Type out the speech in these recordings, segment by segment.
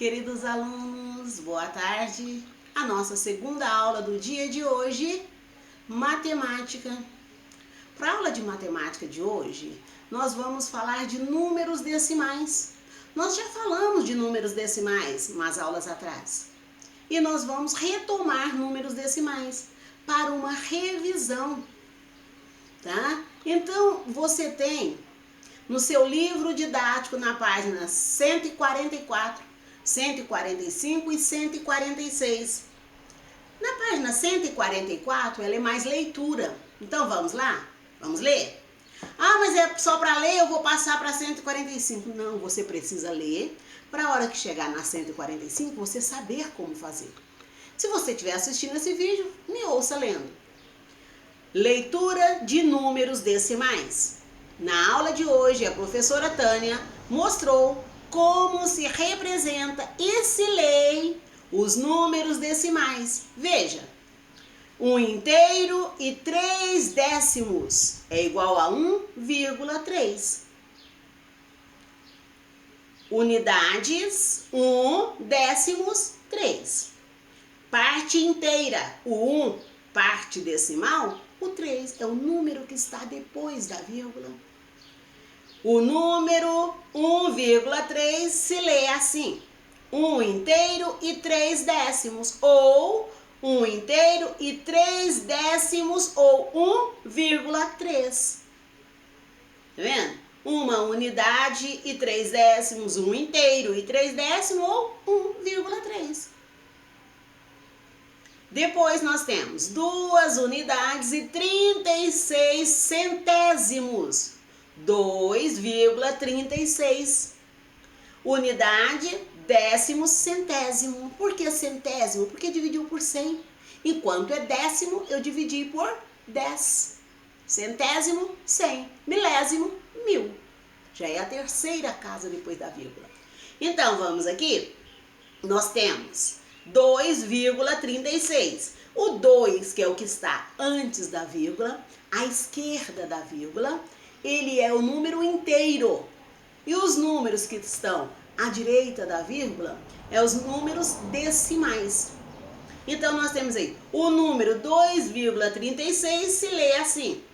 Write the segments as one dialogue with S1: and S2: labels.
S1: Queridos alunos, boa tarde. A nossa segunda aula do dia de hoje, matemática. Para a aula de matemática de hoje, nós vamos falar de números decimais. Nós já falamos de números decimais umas aulas atrás. E nós vamos retomar números decimais para uma revisão, tá? Então, você tem no seu livro didático na página 144, 145 e 146. Na página 144, ela é mais leitura. Então, vamos lá? Vamos ler? Ah, mas é só para ler, eu vou passar para 145. Não, você precisa ler para a hora que chegar na 145, você saber como fazer. Se você estiver assistindo esse vídeo, me ouça lendo. Leitura de números decimais. Na aula de hoje, a professora Tânia mostrou como se representa e se lê os números decimais. Veja, 1 inteiro e 3 décimos é igual a 1,3. Unidades, 1, décimos, 3. Parte inteira, o 1, parte decimal, o 3 é o número que está depois da vírgula. O número 1,3 se lê assim: 1 inteiro e 3 décimos, ou 1 inteiro e 3 décimos, ou 1,3. Tá vendo? Uma unidade e 3 décimos, 1 inteiro e 3 décimos, ou 1,3. Depois nós temos 2 unidades e 36 centésimos. 2,36. Unidade, décimo, centésimo. Por que centésimo? Porque dividiu por 100. Enquanto é décimo, eu dividi por 10. Centésimo, 100. Milésimo, 1000. Já é a terceira casa depois da vírgula. Então, vamos aqui. Nós temos 2,36. O 2, que é o que está antes da vírgula, à esquerda da vírgula, ele é o número inteiro. E os números que estão à direita da vírgula é os números decimais. Então, nós temos aí o número 2,36 se lê assim: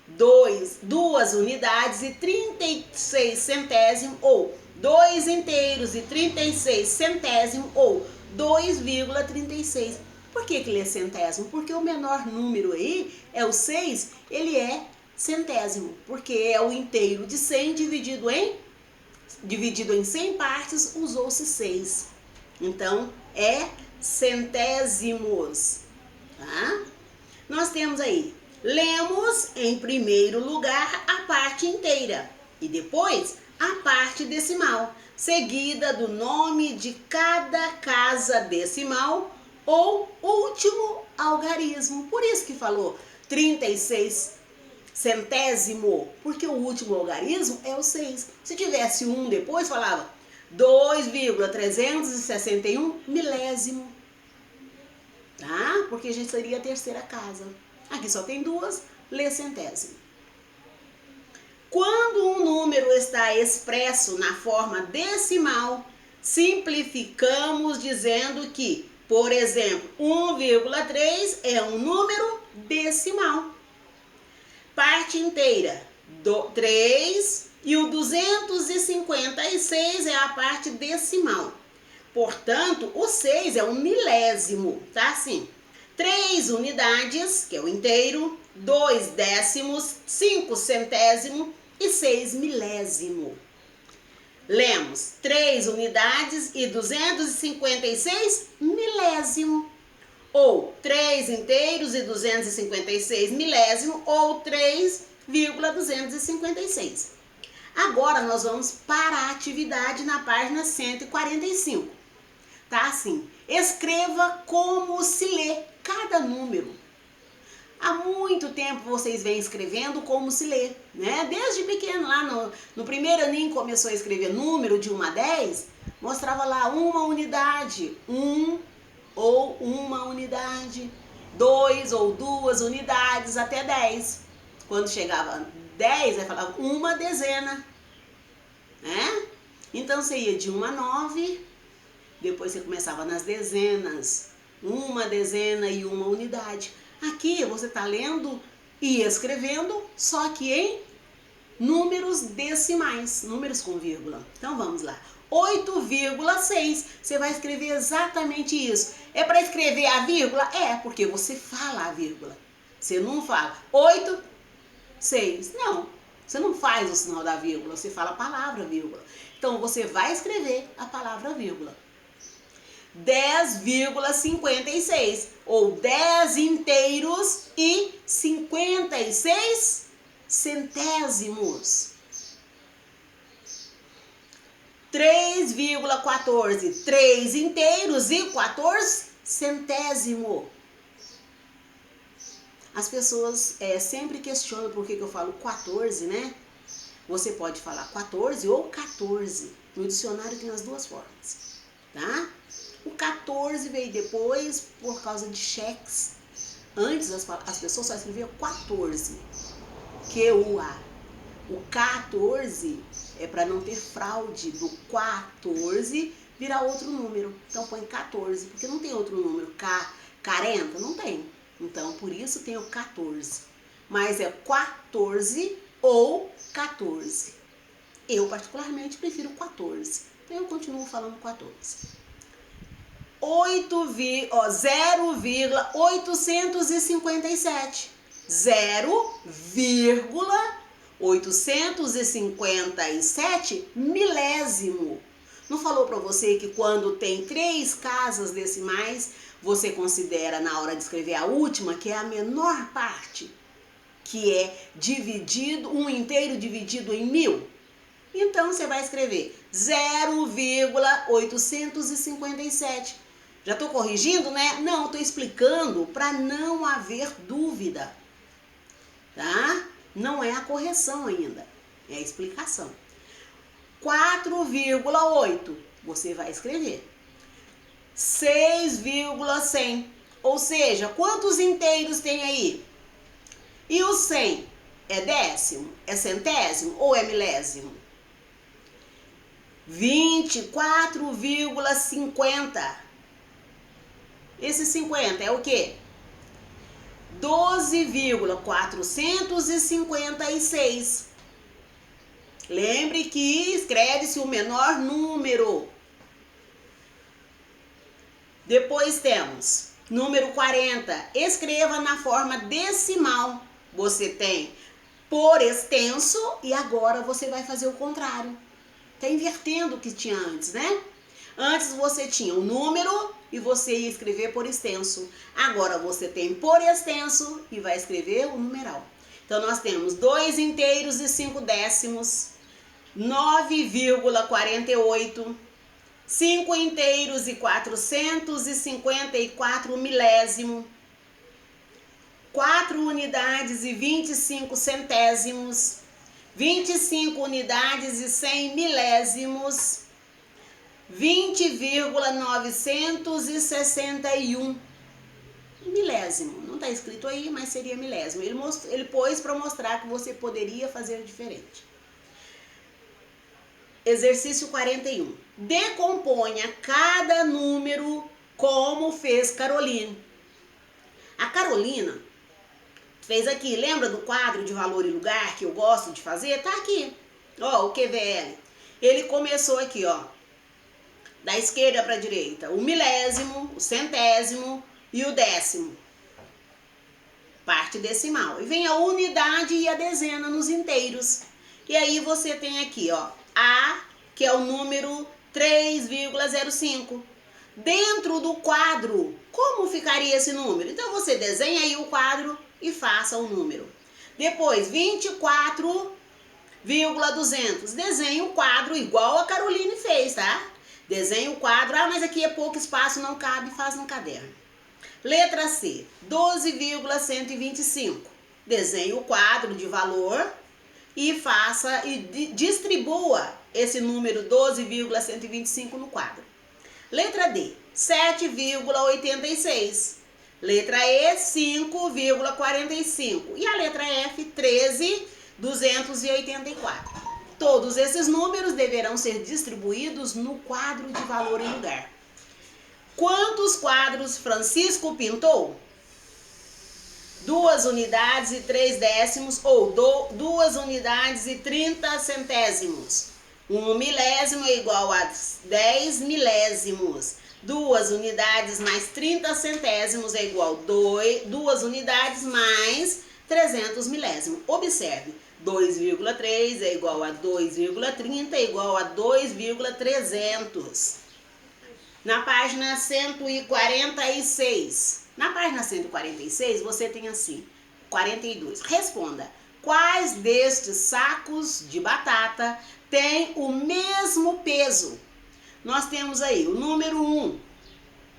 S1: 2 unidades e 36 centésimos, ou 2 inteiros e 36 centésimos, ou 2,36. Por que lê centésimo? Porque o menor número aí é o 6, ele é centésimo, porque é o inteiro de 100 dividido em 100 partes, usou-se 6. Então, é centésimos, tá? Nós temos aí, lemos em primeiro lugar a parte inteira e depois a parte decimal, seguida do nome de cada casa decimal ou último algarismo. Por isso que falou 36 centésimo, porque o último algarismo é o 6. Se tivesse 1 depois, falava 2,361 milésimo, tá? Porque a gente seria a terceira casa. Aqui só tem 2, lê centésimo. Quando um número está expresso na forma decimal, simplificamos dizendo que, por exemplo, 1,3 é um número decimal. Parte inteira, 3, e o 256 é a parte decimal. Portanto, o 6 é um milésimo, tá assim? 3 unidades, que é o inteiro, 2 décimos, 5 centésimo e 6 milésimo. Lemos 3 unidades e 256 milésimo. Ou 3 inteiros e 256 milésimo, ou 3,256. Agora nós vamos para a atividade na página 145. Tá assim: escreva como se lê cada número. Há muito tempo vocês vêm escrevendo como se lê, né? Desde pequeno, lá no primeiro aninho começou a escrever número de 1 a 10, mostrava lá uma unidade, 1 ou uma unidade, 2 ou 2 unidades, até 10. Quando chegava 10, aí falava uma dezena, né? Então, você ia de 1 a 9, Depois você começava nas dezenas, uma dezena e uma unidade. Aqui você está lendo e escrevendo, só que em números decimais, números com vírgula. Então vamos lá. 8,6. Você vai escrever exatamente isso. É para escrever a vírgula? É, porque você fala a vírgula. Você não fala 8, 6. Não, você não faz o sinal da vírgula, você fala a palavra vírgula. Então você vai escrever a palavra vírgula. 10,56 ou 10 inteiros e 56 centésimos. 3,14, 3 inteiros e 14 centésimo. As pessoas sempre questionam por que eu falo 14, né? Você pode falar 14 ou 14. No dicionário tem as duas formas, tá? O 14 veio depois por causa de cheques. Antes as pessoas só escreviam 14, Q-U-A. O 14 é para não ter fraude do 14 virar outro número. Então põe 14, porque não tem outro número. 40 não tem. Então por isso tem o 14. Mas é 14 ou 14. Eu particularmente prefiro 14. Então eu continuo falando 14. 0,857. 0,857 milésimo. Não falou para você que quando tem 3 casas decimais, você considera na hora de escrever a última, que é a menor parte, que é dividido, um inteiro dividido em 1000? Então você vai escrever 0,857. Já estou corrigindo, né? Não, estou explicando para não haver dúvida, tá? Não é a correção ainda, é a explicação. 4,8, você vai escrever 6,100, ou seja, quantos inteiros tem aí? E o 100 é décimo, é centésimo ou é milésimo? 24,50. Esse 50 é o quê? 12,456. Lembre que escreve-se o menor número. Depois temos número 40. Escreva na forma decimal. Você tem por extenso e agora você vai fazer o contrário. Está invertendo o que tinha antes, né? Antes você tinha o número e você ia escrever por extenso. Agora você tem por extenso e vai escrever o numeral. Então nós temos 2 inteiros e 5 décimos, 9,48, 5 inteiros e 454 milésimo, 4 unidades e 25 centésimos, 25 unidades e 100 milésimos, 20,961 milésimo. Não está escrito aí, mas seria milésimo. Ele pôs para mostrar que você poderia fazer diferente. Exercício 41. Decomponha cada número como fez Carolina. A Carolina fez aqui, lembra do quadro de valor e lugar que eu gosto de fazer? Tá aqui, ó, o QVL. Ele começou aqui, ó, da esquerda para a direita, o milésimo, o centésimo e o décimo, parte decimal. E vem a unidade e a dezena nos inteiros. E aí você tem aqui, ó, A, que é o número 3,05. Dentro do quadro, como ficaria esse número? Então você desenha aí o quadro e faça o número. Depois, 24,200. Desenhe o quadro igual a Caroline fez, tá? Desenhe o quadro. Ah, mas aqui é pouco espaço, não cabe, faz no caderno. Letra C, 12,125. Desenhe o quadro de valor e faça e distribua esse número 12,125 no quadro. Letra D, 7,86. Letra E, 5,45. E a letra F, 13,284. Todos esses números deverão ser distribuídos no quadro de valor em lugar. Quantos quadros Francisco pintou? 2 unidades e 3 décimos ou 2 unidades e 30 centésimos. 1 milésimo é igual a 10 milésimos. 2 unidades mais 30 centésimos é igual a 2 unidades mais 300 milésimos. Observe, 2,3 é igual a 2,30 é igual a 2,300. Na página 146. Na página 146 você tem assim, 42. Responda, quais destes sacos de batata têm o mesmo peso? Nós temos aí o número 1,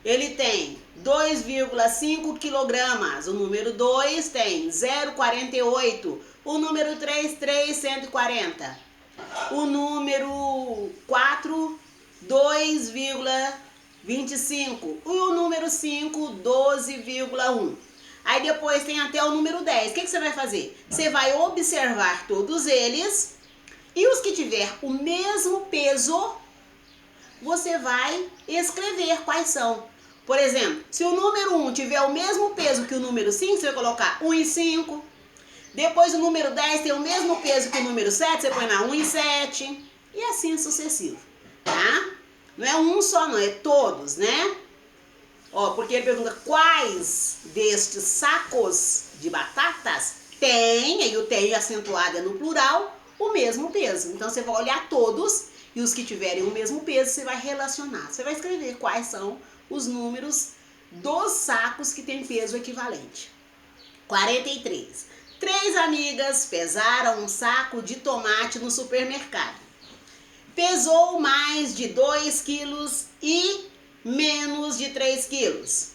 S1: ele tem 2,5 quilogramas. O número 2 tem 0,48. O número 3, 3,140. O número 4, 2,25. E o número 5, 12,1. Aí depois tem até o número 10. O que você vai fazer? Você vai observar todos eles e os que tiver o mesmo peso, você vai escrever quais são. Por exemplo, se o número 1 tiver o mesmo peso que o número 5, você vai colocar 1,5. Depois o número 10 tem o mesmo peso que o número 7, você põe na 1,7. E assim sucessivo, tá? Não é um só não, é todos, né? Ó, porque ele pergunta quais destes sacos de batatas tem, aí o tem acentuado é no plural, o mesmo peso. Então você vai olhar todos e os que tiverem o mesmo peso você vai relacionar. Você vai escrever quais são os números dos sacos que tem peso equivalente. 43. 3 amigas pesaram um saco de tomate no supermercado. Pesou mais de 2 quilos e menos de 3 quilos.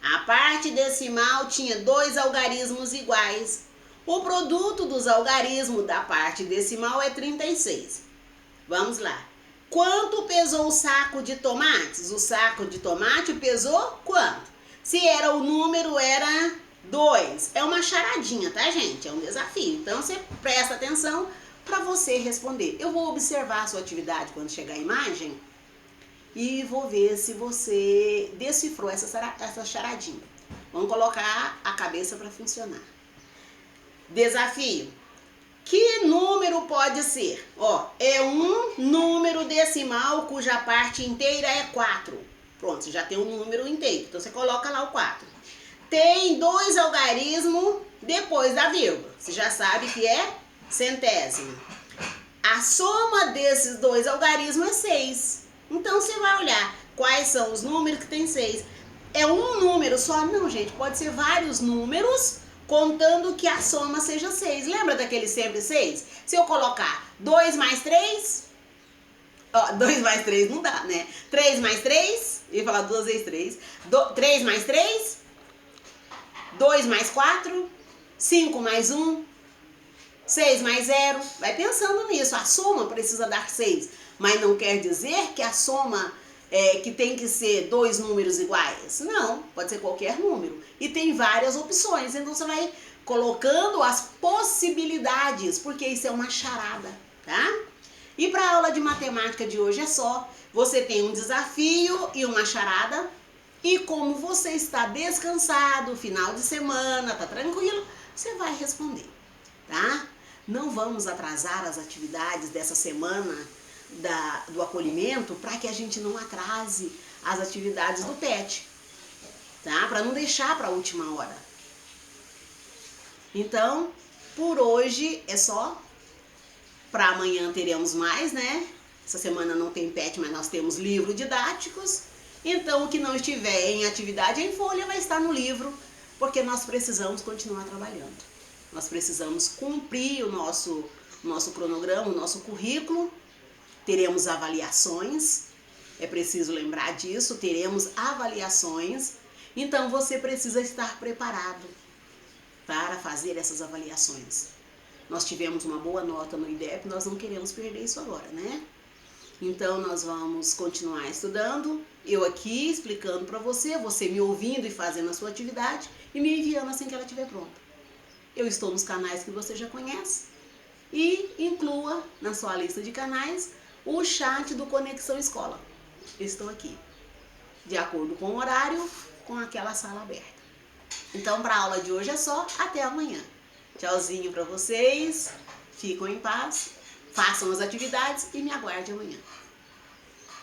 S1: A parte decimal tinha 2 algarismos iguais. O produto dos algarismos da parte decimal é 36. Vamos lá. Quanto pesou o saco de tomates? O saco de tomate pesou quanto? Se era o número, era 2. É uma charadinha, tá, gente? É um desafio. Então, você presta atenção para você responder. Eu vou observar a sua atividade quando chegar a imagem e vou ver se você decifrou essa charadinha. Vamos colocar a cabeça para funcionar. Desafio. Que número pode ser? Ó, é um número decimal cuja parte inteira é 4. Pronto, você já tem um número inteiro. Então, você coloca lá o 4. Tem 2 algarismos depois da vírgula. Você já sabe que é centésimo. A soma desses 2 algarismos é 6. Então, você vai olhar quais são os números que tem 6. É um número só? Não, gente. Pode ser vários números, contando que a soma seja 6. Lembra daquele sempre 6? Se eu colocar 2 mais 3... Ó, 2 mais 3 não dá, né? 3 mais 3... Eu ia falar 2 vezes 3. 3 mais 3... 2 mais 4... 5 mais 1... 6 mais 0, vai pensando nisso. A soma precisa dar 6, mas não quer dizer que a soma que tem que ser 2 números iguais. Não, pode ser qualquer número. E tem várias opções, então você vai colocando as possibilidades, porque isso é uma charada, tá? E para a aula de matemática de hoje é só. Você tem um desafio e uma charada, e como você está descansado, final de semana, tá tranquilo, você vai responder, tá? Não vamos atrasar as atividades dessa semana do acolhimento para que a gente não atrase as atividades do PET, tá? Para não deixar para a última hora. Então, por hoje é só. Para amanhã teremos mais, né? Essa semana não tem PET, mas nós temos livros didáticos. Então, o que não estiver em atividade em folha vai estar no livro, porque nós precisamos continuar trabalhando. Nós precisamos cumprir o nosso cronograma, o nosso currículo. Teremos avaliações, é preciso lembrar disso, teremos avaliações. Então, você precisa estar preparado para fazer essas avaliações. Nós tivemos uma boa nota no IDEP, nós não queremos perder isso agora, né? Então, nós vamos continuar estudando, eu aqui explicando para você, você me ouvindo e fazendo a sua atividade e me enviando assim que ela estiver pronta. Eu estou nos canais que você já conhece e inclua na sua lista de canais o chat do Conexão Escola. Eu estou aqui. de acordo com o horário, com aquela sala aberta. Então, para a aula de hoje é só, até amanhã. Tchauzinho para vocês, fiquem em paz, façam as atividades e me aguarde amanhã.